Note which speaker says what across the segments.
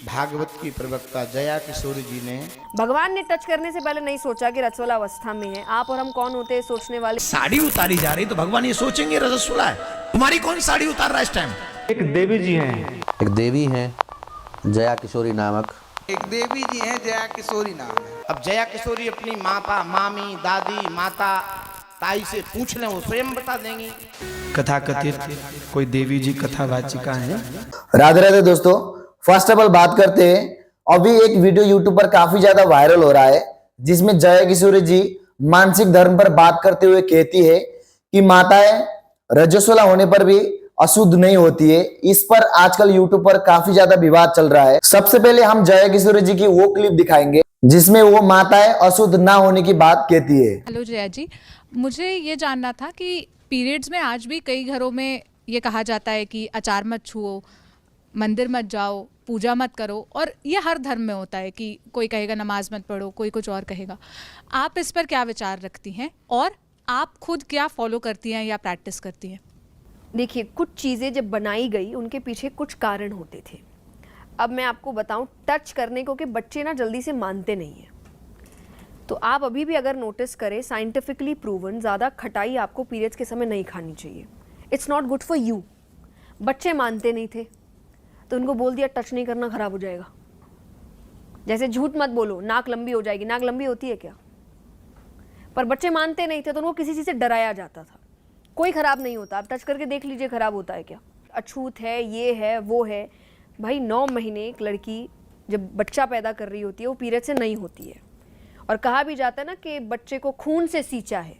Speaker 1: भागवत की प्रवक्ता जया किशोरी जी ने
Speaker 2: भगवान ने टच करने से पहले नहीं सोचा कि रजस्वला अवस्था में है। आप और हम कौन होते हैं सोचने वाले।
Speaker 3: साड़ी उतारी जा रही तो भगवान ये सोचेंगे रजस्वला है। तुम्हारी कौन साड़ी उतार रहा है इस टाइम?
Speaker 4: एक देवी जी हैं,
Speaker 5: एक देवी हैं जया किशोरी नामक।
Speaker 6: एक देवी जी हैं जया किशोरी नाम है।
Speaker 1: अब जया किशोरी अपनी माता, मामी, दादी, माता, ताई से पूछ लें, वो स्वयं बता देंगी।
Speaker 4: कथा कथित कोई देवी जी कथावाचिका हैं।
Speaker 7: राधे राधे दोस्तों, फर्स्ट ऑफ ऑल बात करते हैं। अभी एक वीडियो यूट्यूब पर काफी ज्यादा वायरल हो रहा है जिसमें जया किशोरी जी मानसिक धर्म पर बात करते हुए कहती है कि माताएं रजस्वला होने पर भी अशुद्ध नहीं होती है। इस पर आजकल यूट्यूब पर काफी ज्यादा विवाद चल रहा है। सबसे पहले हम जया किशोरी जी की वो क्लिप दिखाएंगे जिसमें वो माताएं अशुद्ध ना होने की बात कहती है।
Speaker 8: हेलो जया जी, मुझे ये जानना था कि पीरियड्स में आज भी कई घरों में ये कहा जाता है कि अचार मत छुओ, मंदिर मत जाओ, पूजा मत करो, और ये हर धर्म में होता है कि कोई कहेगा नमाज मत पढ़ो, कोई कुछ और कहेगा। आप इस पर क्या विचार रखती हैं और आप खुद क्या फॉलो करती हैं या प्रैक्टिस करती हैं?
Speaker 2: देखिए, कुछ चीज़ें जब बनाई गई उनके पीछे कुछ कारण होते थे। अब मैं आपको बताऊं, टच करने को कि बच्चे ना जल्दी से मानते नहीं हैं। तो आप अभी भी अगर नोटिस करें, साइंटिफिकली प्रूवन ज़्यादा खटाई आपको पीरियड्स के समय नहीं खानी चाहिए। It's not good for you. बच्चे मानते नहीं थे तो उनको बोल दिया टच नहीं करना, खराब हो जाएगा। जैसे झूठ मत बोलो, नाक लंबी हो जाएगी। नाक लंबी होती है क्या? पर बच्चे मानते नहीं थे तो उनको किसी चीज़ से डराया जाता था। कोई ख़राब नहीं होता, आप टच करके देख लीजिए खराब होता है क्या। अछूत है, ये है, वो है। भाई 9 महीने एक लड़की जब बच्चा पैदा कर रही होती है वो पीरियड से नहीं होती है। और कहा भी जाता है ना कि बच्चे को खून से सींचा है।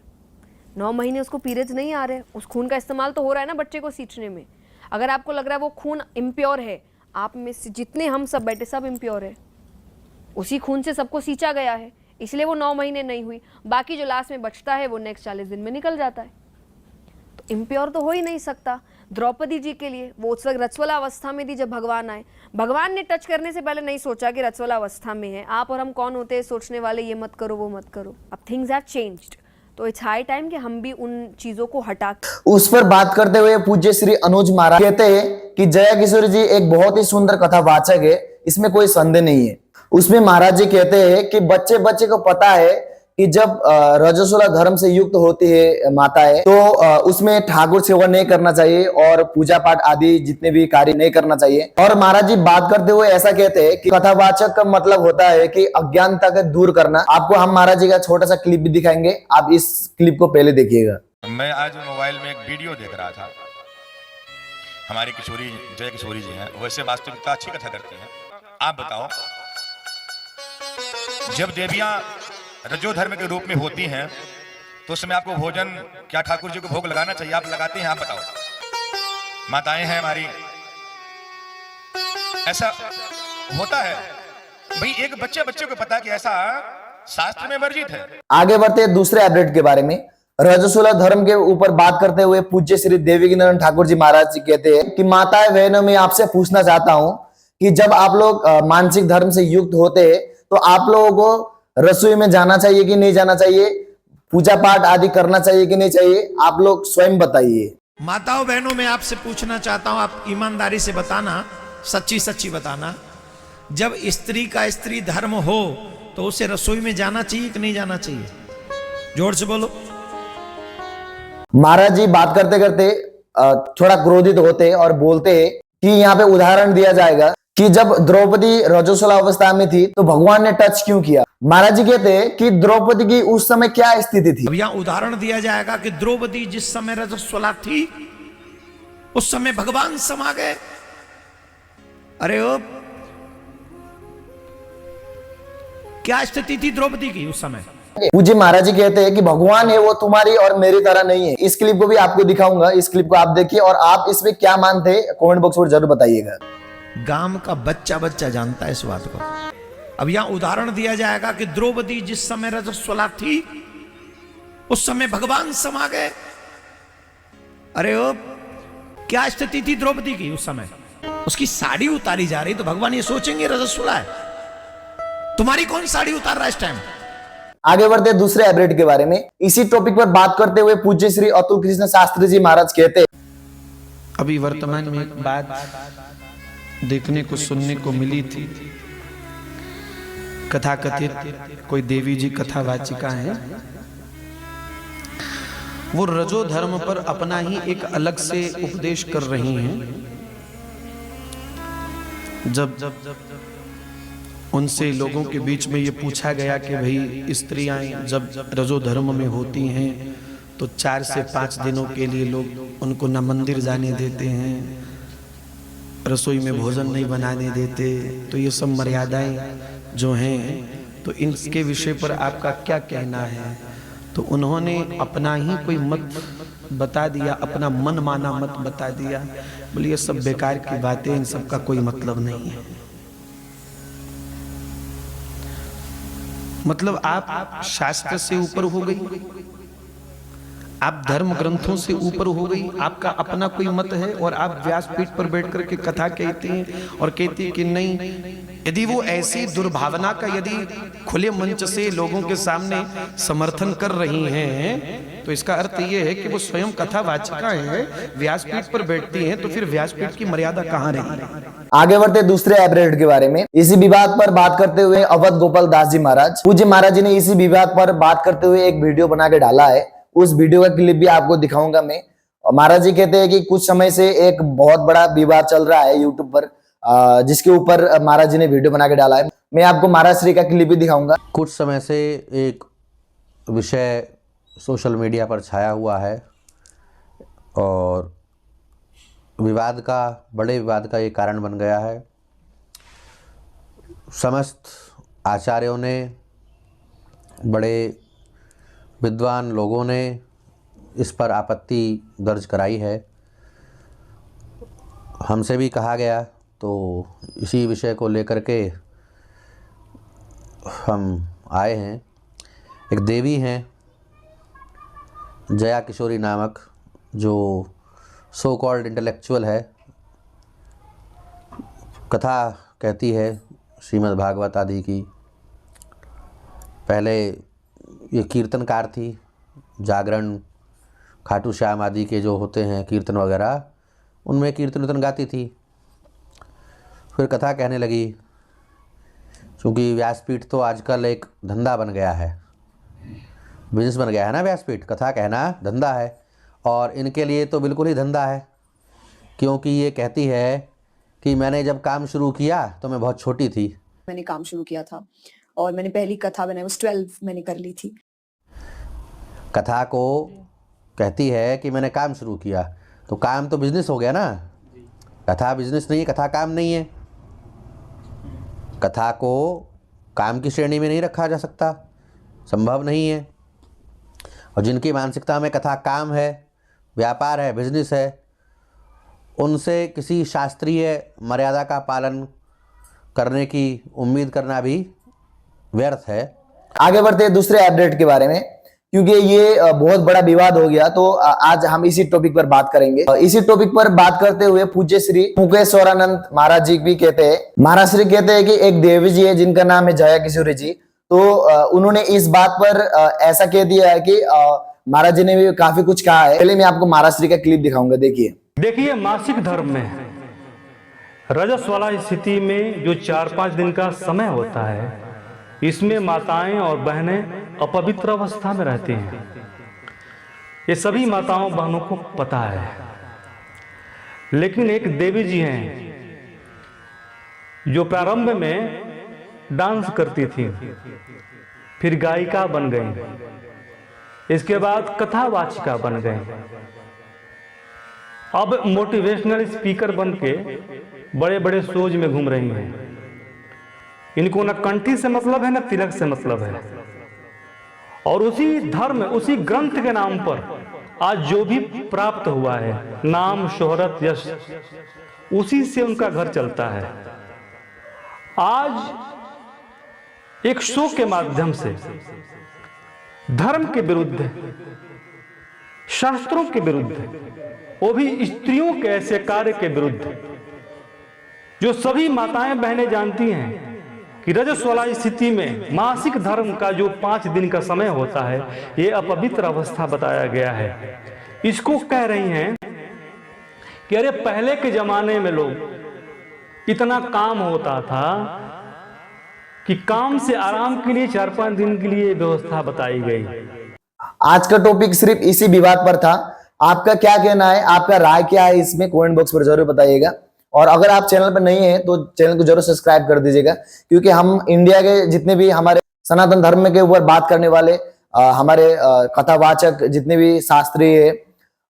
Speaker 2: 9 महीने उसको पीरियड्स नहीं आ रहे, उस खून का इस्तेमाल तो हो रहा है ना बच्चे को सींचने में। अगर आपको लग रहा है वो खून इम्प्योर है, आप में से जितने हम सब बैठे सब इम्प्योर है। उसी खून से सबको सींचा गया है, इसलिए वो 9 महीने नहीं हुई। बाकी जो लास्ट में बचता है वो नेक्स्ट 40 दिन में निकल जाता है। तो इम्प्योर तो हो ही नहीं सकता। द्रौपदी जी के लिए वो उस वक्त रजस्वला अवस्था में थी जब भगवान आए। भगवान ने टच करने से पहले नहीं सोचा कि रजस्वला अवस्था में है। आप और हम कौन होते हैं सोचने वाले, ये मत करो, वो मत करो। अब थिंग्स हैव चेंज्ड, तो इट्स हाई टाइम कि हम भी उन चीजों को हटा।
Speaker 7: उस पर बात करते हुए पूज्य श्री अनुज महाराज कहते हैं कि जया किशोरी जी एक बहुत ही सुंदर कथावाचक है, इसमें कोई संदेह नहीं है। उसमें महाराज जी कहते हैं कि बच्चे को पता है कि जब रजस्वला धर्म से युक्त होती है माताएं तो उसमें ठाकुर सेवा नहीं करना चाहिए और पूजा पाठ आदि जितने भी कार्य नहीं करना चाहिए। और महाराज जी बात करते हुए ऐसा कहते हैं कि कथावाचक का मतलब होता है कि अज्ञानता को दूर करना। आपको हम महाराज जी का छोटा सा क्लिप भी दिखाएंगे, आप इस क्लिप को पहले देखिएगा।
Speaker 9: मैं आज मोबाइल में एक वीडियो देख रहा था। हमारी किशोरी जया किशोरी जी हैं, वैसे वास्तविकता अच्छी कथा करती हैं। आप बताओ, जब देवियां रजो धर्म के रूप में होती हैं तो उसमें आपको भोजन क्या ठाकुर जी को भोग लगाना चाहिए? आप लगाते हैं? आप बताओ। माताएं हैं हमारी, ऐसा होता है भाई। एक बच्चे को पता है कि ऐसा शास्त्र में वर्जित है।
Speaker 7: आगे बढ़ते हैं दूसरे अपडेट के बारे में। रजस्वला धर्म के ऊपर बात करते हुए पूज्य श्री देवीकीनंदन ठाकुर जी महाराज जी कहते हैं कि माताएं बहनों, में आपसे पूछना चाहता हूं कि जब आप लोग मानसिक धर्म से युक्त होते हैं तो आप लोगों को रसोई में जाना चाहिए कि नहीं जाना चाहिए, पूजा पाठ आदि करना चाहिए कि नहीं चाहिए, आप लोग स्वयं बताइए।
Speaker 3: माताओं बहनों, मैं आपसे पूछना चाहता हूं, आप ईमानदारी से बताना, सच्ची बताना। जब स्त्री का स्त्री धर्म हो तो उसे रसोई में जाना चाहिए कि नहीं जाना चाहिए? जोर से बोलो।
Speaker 7: महाराज जी बात करते करते थोड़ा क्रोधित होते और बोलते कि यहाँ पे उदाहरण दिया जाएगा कि जब द्रौपदी रजस्वला अवस्था में थी तो भगवान ने टच क्यों किया। महाराज जी कहते हैं कि द्रौपदी की उस समय क्या स्थिति थी।
Speaker 3: अब यहाँ उदाहरण दिया जाएगा कि द्रौपदी जिस समय रजस्वला थी उस समय भगवान समा गए। अरे ओ, क्या स्थिति थी द्रौपदी की उस समय?
Speaker 7: पूज्य महाराज जी कहते हैं कि भगवान है वो तुम्हारी और मेरी तरह नहीं है। इस क्लिप को भी आपको दिखाऊंगा, इस क्लिप को आप देखिए और आप इसमें क्या मानते हैं कमेंट बॉक्स में जरूर बताइएगा।
Speaker 3: गांव का बच्चा जानता है इस बात को। अब यहां उदाहरण दिया जाएगा कि द्रौपदी जिस समय रजस्वला थी उस समय भगवान समा गए। अरे ओ, क्या स्थिति थी द्रौपदी की उस समय? उसकी साड़ी उतारी जा रही तो भगवान ये सोचेंगे रजस्वला है। तुम्हारी कौन साड़ी उतार रहा है इस टाइम?
Speaker 7: आगे बढ़ते दूसरे अपडेट के बारे में। इसी टॉपिक पर बात करते हुए पूज्य श्री अतुल कृष्ण शास्त्री जी महाराज कहते हैं,
Speaker 4: अभी वर्तमान में एक बात देखने को सुनने को मिली थी। कथाकथित कोई देवी जी कथावाचिका हैं, वो रजो धर्म पर अपना ही एक अलग से उपदेश कर रही हैं। जब उनसे लोगों के बीच में ये पूछा गया कि भाई स्त्रियां जब रजो धर्म में होती हैं तो 4 से 5 दिनों के लिए लोग उनको न मंदिर जाने देते हैं, रसोई में भोजन नहीं बनाने देते, तो ये सब मर्यादाएं जो हैं, तो इनके विषय पर आपका क्या कहना है? तो उन्होंने अपना ही कोई मत बता दिया, अपना मन माना मत बता दिया। बोले ये सब बेकार की बातें, इन सब का कोई मतलब नहीं है। मतलब आप शास्त्र से ऊपर हो गई, आप धर्म ग्रंथों से ऊपर हो गई, आपका अपना कोई मत है और आप व्यासपीठ पर बैठ करके कथा कहते हैं और कहते हैं कि नहीं। यदि वो ऐसी दुर्भावना का यदि खुले मंच से लोगों के सामने समर्थन कर रही हैं, तो इसका अर्थ ये है कि वो स्वयं कथावाचिका है, व्यासपीठ पर बैठती हैं, तो फिर व्यासपीठ की मर्यादा कहाँ रही?
Speaker 7: आगे बढ़ते दूसरे अपडेट के बारे में। इसी विवाद पर बात करते हुए अवध गोपाल दास जी महाराज, पूज्य महाराज जी ने इसी विवाद पर बात करते हुए एक वीडियो बना के डाला है। उस वीडियो का क्लिप भी आपको दिखाऊंगा मैं। महाराज जी कहते हैं कि कुछ समय से एक बहुत बड़ा विवाद चल रहा है यूट्यूब पर, जिसके ऊपर महाराज जी ने वीडियो बना के डाला है। मैं आपको महाराज श्री का क्लिप भी दिखाऊंगा।
Speaker 5: कुछ समय से एक विषय सोशल मीडिया पर छाया हुआ है और बड़े विवाद का ये कारण बन गया है। समस्त आचार्यों ने, बड़े विद्वान लोगों ने इस पर आपत्ति दर्ज कराई है। हमसे भी कहा गया, तो इसी विषय को लेकर के हम आए हैं। एक देवी हैं जया किशोरी नामक, जो सो कॉल्ड इंटेलेक्चुअल है, कथा कहती है श्रीमद् भागवत आदि की। पहले ये कीर्तनकार थी, जागरण, खाटू श्याम आदि के जो होते हैं कीर्तन वगैरह, उनमें कीर्तन गाती थी। फिर कथा कहने लगी, क्योंकि व्यासपीठ तो आजकल एक धंधा बन गया है, बिजनेस बन गया है ना व्यासपीठ। कथा कहना धंधा है और इनके लिए तो बिल्कुल ही धंधा है, क्योंकि ये कहती है कि मैंने जब काम शुरू किया तो मैं बहुत छोटी थी।
Speaker 10: मैंने काम शुरू किया था और मैंने पहली कथा बनाई 12 मैंने कर ली थी।
Speaker 5: कथा को कहती है कि मैंने काम शुरू किया, तो काम तो बिजनेस हो गया ना। कथा बिजनेस नहीं है, कथा काम नहीं है। कथा को काम की श्रेणी में नहीं रखा जा सकता, संभव नहीं है। और जिनकी मानसिकता में कथा काम है, व्यापार है, बिजनेस है, उनसे किसी शास्त्रीय मर्यादा का पालन करने की उम्मीद करना भी व्यर्थ है।
Speaker 7: आगे बढ़ते हैं दूसरे अपडेट के बारे में, क्योंकि ये बहुत बड़ा विवाद हो गया, तो आज हम इसी टॉपिक पर बात करेंगे। इसी टॉपिक पर बात करते हुए पूज्य श्री मुकेश्वरानंद महाराज जी भी कहते हैं, महाराज श्री कहते हैं कि एक देवी जी है जिनका नाम है जया किशोरी जी। तो उन्होंने इस बात पर ऐसा कह दिया है कि महाराज जी ने भी काफी कुछ कहा है। पहले मैं आपको महाराज श्री का क्लिप दिखाऊंगा, देखिए।
Speaker 11: मासिक धर्म में रजस वाला स्थिति में जो 4-5 दिन का समय होता है, इसमें माताएं और बहनें अपवित्र अवस्था में रहती हैं। ये सभी माताओं बहनों को पता है। लेकिन एक देवी जी हैं जो प्रारंभ में डांस करती थी, फिर गायिका बन गई, इसके बाद कथावाचिका बन गई, अब मोटिवेशनल स्पीकर बन के बड़े बड़े शोज में घूम रही हैं। इनको न कंठी से मतलब है न तिलक से मतलब है। और उसी धर्म, उसी ग्रंथ के नाम पर आज जो भी प्राप्त हुआ है, नाम, शोहरत, यश, उसी से उनका घर चलता है। आज एक शो के माध्यम से धर्म के विरुद्ध, शास्त्रों के विरुद्ध, वो भी स्त्रियों के ऐसे कार्य के विरुद्ध, जो सभी माताएं बहनें जानती हैं कि रजस वाला स्थिति में मासिक धर्म का जो 5 दिन का समय होता है, ये अपवित्र अवस्था बताया गया है। इसको कह रही हैं कि अरे पहले के जमाने में लोग इतना काम होता था कि काम से आराम के लिए 4-5 दिन के लिए व्यवस्था बताई गई।
Speaker 7: आज का टॉपिक सिर्फ इसी विवाद पर था। आपका क्या कहना है, आपका राय क्या है इसमें कमेंट बॉक्स पर जरूर बताइएगा। और अगर आप चैनल पर नहीं है तो चैनल को जरूर सब्सक्राइब कर दीजिएगा, क्योंकि हम इंडिया के जितने भी हमारे सनातन धर्म के ऊपर बात करने वाले हमारे कथावाचक जितने भी शास्त्री है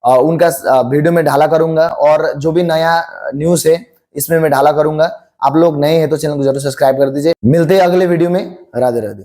Speaker 7: उनका वीडियो में ढाला करूंगा, और जो भी नया न्यूज है इसमें मैं ढाला करूंगा। आप लोग नए हैं तो चैनल को जरूर सब्सक्राइब कर दीजिए। मिलते हैं अगले वीडियो में। राधे राधे।